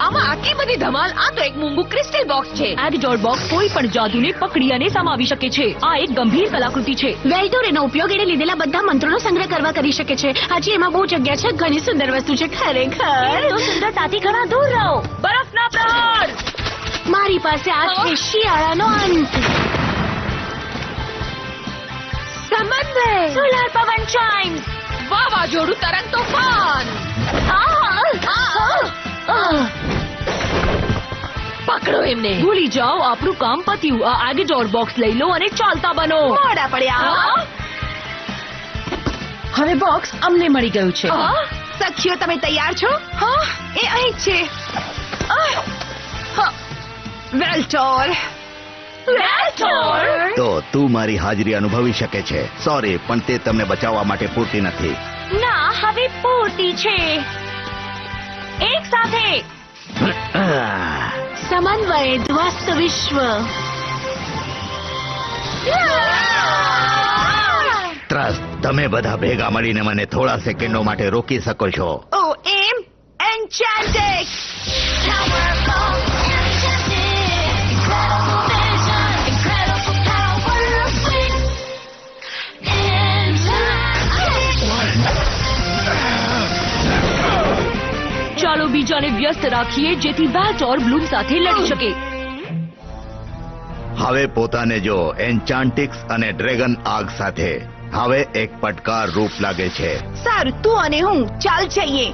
આમાં આટલી બધી ધમાલ! આ તો એક મૂંગું ક્રિસ્ટલ બોક્સ છે. એગજોર બોક્સ કોઈ પણ જાદુને પકડી અને સમાવી શકે છે. આ એક ગંભીર કલાકૃતિ છે. વેલ્ડોર એનો ઉપયોગ એને લીધેલા બધા મંત્રોનો સંગ્રહ કરવા કરી શકે છે. હજી એમાં બહુ જગ્યા છે. ઘણી સુંદર વસ્તુ છે ખરેખર. તો સુંદરતાથી ઘણા દૂર રહો. બરફના પ્રહાર. મારી પાસે આ છે શિયાળાનો અંત. સમન્વય! સોલાર પવન ચાઇમ્સ. વાવાઝોડું તરંગ તોફાન! પકડો એમને! ભૂલી જાઓ, આપણું કામ પત્યું. આ એગજોર બોક્સ લઈ લો અને ચાલતા બનો. મોડા પડ્યા. હવે બોક્સ અમને મળી ગયું છે. સખીઓ, તમે તૈયાર છો? હા, એ અહીં જ છે. વેલ્ટોર. તો તું મારી હાજરી અનુભવી શકે છે. સોરી, પણ તે તમને બચાવવા માટે પૂરતી નથી. ના, હવે પૂરતી છે. એક સાથે. સમન્વય ધ્વસ્ત વિશ્વ. ત્રસ્ત, તમે બધા ભેગા મળીને મને થોડા સેકન્ડો માટે રોકી શકો છો. ઓ એમ એન્ચાન્ટિક. ચાલો બીજાને વ્યસ્ત રાખીએ જેથી વેલ્ટોર બ્લૂમ સાથે લડી શકે. હવે પોતાને જો એન્ચાન્ટિક્સ અને ડ્રેગન આગ સાથે. હવે એક પડકાર રૂપ લાગે છે. સારું, તું અને હું ચાલ જઈએ.